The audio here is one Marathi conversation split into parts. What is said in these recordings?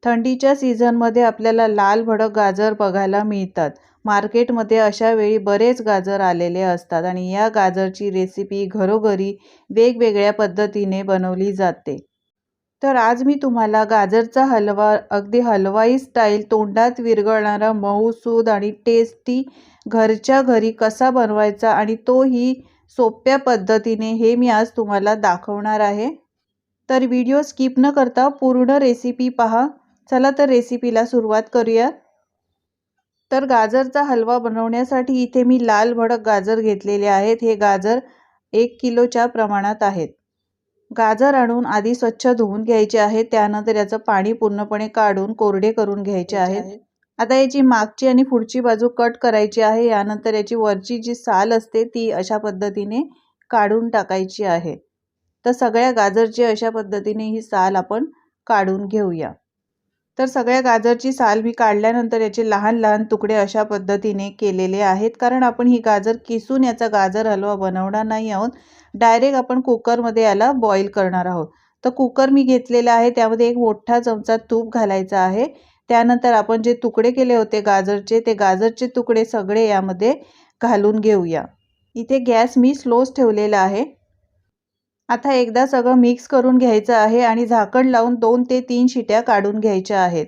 थंडीच्या सीझनमध्ये आपल्याला लाल भडक गाजर बघायला मिळतात। मार्केटमध्ये अशा वेळी बरेच गाजर आलेले असतात आणि या गाजरची रेसिपी घरोघरी वेगवेगळ्या पद्धतीने बनवली जाते। तर आज मी तुम्हाला गाजरचा हलवा अगदी हलवाई स्टाईल तोंडात विरघळणारा मऊसूद आणि टेस्टी घरच्या घरी कसा बनवायचा आणि तोही सोप्या पद्धतीने हे मी आज तुम्हाला दाखवणार आहे। तर व्हिडिओ स्किप न करता पूर्ण रेसिपी पहा। चला तर रेसिपीला सुरुवात करूया। तर गाजरचा हलवा बनवण्यासाठी इथे मी लाल भडक गाजर घेतलेले आहेत। हे गाजर 1 किलोच्या प्रमाणात आहेत। गाजर आणून आधी स्वच्छ धुवून घ्यायचे आहे। त्यानंतर याचं पाणी पूर्णपणे काढून कोरडे करून घ्यायचे आहेत। आता याची मागची आणि पुढची बाजू कट करायची आहे। यानंतर याची वरची जी साल असते ती अशा पद्धतीने काढून टाकायची आहे। तर सगळ्या गाजरची अशा पद्धतीने ही साल आपण काढून घेऊया। तर सगळ्या गाजरची साल मी काढल्यानंतर याचे लहान लहान तुकडे अशा पद्धतीने केलेले आहेत, कारण आपण ही गाजर किसून याचा गाजर हलवा बनवणार नाही आहोत। डायरेक्ट आपण कुकरमध्ये याला बॉईल करणार आहोत। तर कुकर मी घेतलेला आहे, त्यामध्ये एक मोठा चमचा तूप घालायचा आहे। त्यानंतर आपण जे तुकडे केले होते गाजरचे, ते गाजरचे तुकडे सगळे यामध्ये घालून घेऊया। इथे गॅस मी स्लोच ठेवलेला आहे। आता एकदा सगळं मिक्स करून घ्यायचं आहे आणि झाकण लावून 2 ते 3 शिट्या काढून घ्यायच्या आहेत।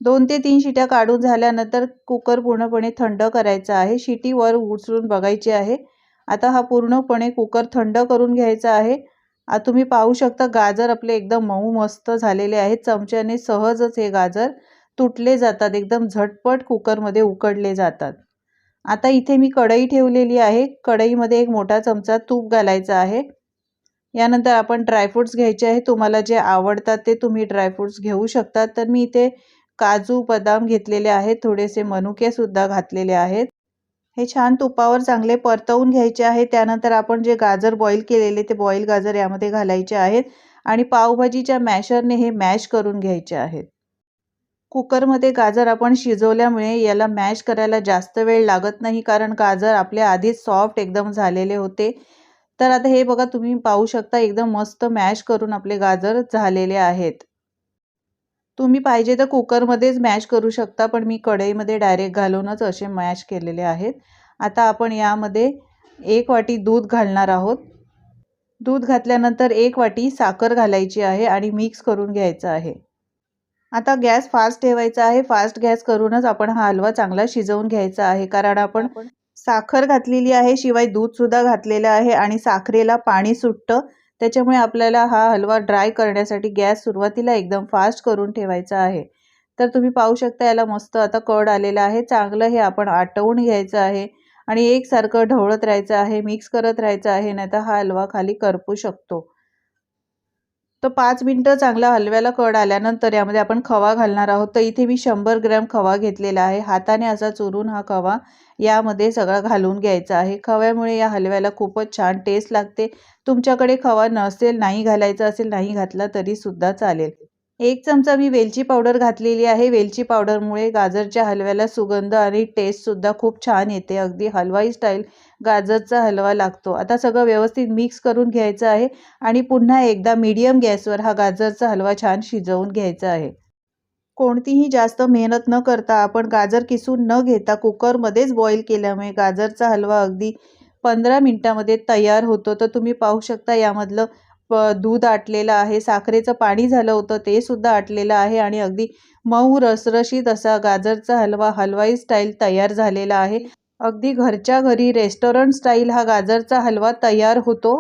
2 ते 3 शिट्या काढून झाल्यानंतर कुकर पूर्णपणे थंड करायचा आहे। शिटी वर उचलून बघायची आहे। आता हा पूर्णपणे कुकर थंड करून घ्यायचा आहे। तुम्ही पाहू शकता गाजर आपले एकदम मऊ मस्त झालेले आहेत। चमच्याने सहजच हे गाजर तुटले जातात, एकदम झटपट कुकरमध्ये उकडले जातात। आता इथे मी कढई ठेवलेली आहे। कढईमध्ये एक मोठा चमचा तूप घालायचा आहे। यानंतर आपण ड्रायफ्रुट्स घ्यायचे आहे। तुम्हाला जे आवडतात ते तुम्ही ड्रायफ्रुट्स घेऊ शकता। तर मी इथे काजू बदाम घेतलेले आहेत, थोडेसे मनुके सुद्धा घातलेले आहेत। हे छान तुपावर चांगले परतवून घ्यायचे आहे। त्यानंतर आपण जे गाजर बॉईल केलेले ते बॉईल गाजर यामध्ये घालायचे आहेत आणि पावभाजीच्या मॅशरने हे मॅश करून घ्यायचे आहेत। कुकरमध्ये गाजर आपण शिजवल्यामुळे याला मॅश करायला जास्त वेळ लागत नाही, कारण गाजर आपले आधीच सॉफ्ट एकदम झालेले होते। तर आता हे बघा, तुम्ही पाहू शकता एकदम मस्त मॅश करून आपले गाजर झालेले आहेत। तुम्ही पाहिजे तर कुकरमध्येच मॅश करू शकता, पण मी कढईमध्ये डायरेक्ट घालूनच असे मॅश केलेले आहेत। आता आपण यामध्ये 1 वाटी दूध घालणार आहोत। दूध घातल्यानंतर 1 वाटी साखर घालायची आहे आणि मिक्स करून घ्यायचं आहे। आता गॅस फास्ट ठेवायचा आहे। फास्ट गॅस करूनच आपण हा हलवा चांगला शिजवून घ्यायचा आहे, कारण आपण साखर घातलेली आहे, शिवाय दूध सुद्धा घातलेलं आहे आणि साखरेला पाणी सुटतं। त्याच्यामुळे आपल्याला हा हलवा ड्राय करण्यासाठी गॅस सुरुवातीला एकदम फास्ट करून ठेवायचा आहे। तर तुम्ही पाहू शकता याला मस्त आता कड आलेला आहे। चांगलं हे आपण आटवून घ्यायचं आहे आणि एकसारखं ढवळत राहायचं आहे, मिक्स करत राहायचं आहे, नाहीतर हा हलवा खाली करपू शकतो। तर 5 मिनिटं चांगला हलव्याला कड आल्यानंतर यामध्ये आपण खवा घालणार आहोत। तर इथे मी 100 ग्रॅम खवा घेतलेला आहे। हाताने असा चुरून हा खवा यामध्ये सगळा घालून घ्यायचा आहे। खव्यामुळे या हलव्याला खूपच छान टेस्ट लागते। तुमच्याकडे खवा नसेल, नाही घालायचा असेल, नाही घातला तरी सुद्धा चालेल। 1 चमचा मी वेलची पावडर घातलेली आहे। वेलची पावडरमुळे गाजरच्या हलव्याला सुगंध आणि टेस्ट सुद्धा खूप छान येते। अगदी हलवाई स्टाईल गाजरचा हलवा लागतो। आता सगळं व्यवस्थित मिक्स करून घ्यायचं आहे आणि पुन्हा एकदा मीडियम गॅसवर हा गाजरचा हलवा छान शिजवून घ्यायचा आहे। कोणतीही जास्त मेहनत न करता आपण गाजर किसून न घेता कुकरमध्येच बॉईल केल्यामुळे गाजरचा हलवा अगदी 15 मिनिटांमध्ये तयार होतो। तर तुम्ही पाहू शकता यामधलं दूध आटलेलं आहे, साखरेचं पाणी झालं होतं ते सुद्धा आटलेलं आहे आणि अगदी मऊ रसरशीत असा गाजरचा हलवा हलवाई स्टाईल तयार झालेला आहे। अगदी घरच्या घरी रेस्टॉरंट स्टाईल हा गाजरचा हलवा तयार होतो।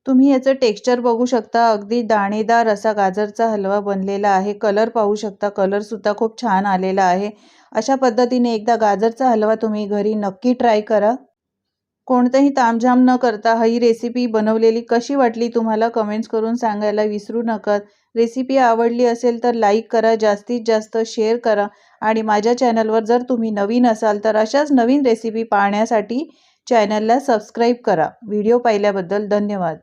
तुम्ही याचं टेक्स्चर बघू शकता, अगदी दाणेदार असा गाजरचा हलवा बनलेला आहे। कलर पाहू शकता, कलर सुद्धा खूप छान आलेला आहे। अशा पद्धतीने एकदा गाजरचा हलवा तुम्ही घरी नक्की ट्राय करा। कोणतेही तामझाम न करता ही रेसिपी बनवलेली कशी वाटली तुम्हाला कमेंट्स करून सांगायला विसरू नका। रेसिपी आवडली असेल तर लाईक करा, जास्तीत जास्त शेअर करा आणि माझ्या चॅनलवर जर तुम्ही नवीन असाल तर अशाच नवीन रेसिपी पाहण्यासाठी चॅनलला सबस्क्राईब करा। व्हिडिओ पाहिल्याबद्दल धन्यवाद।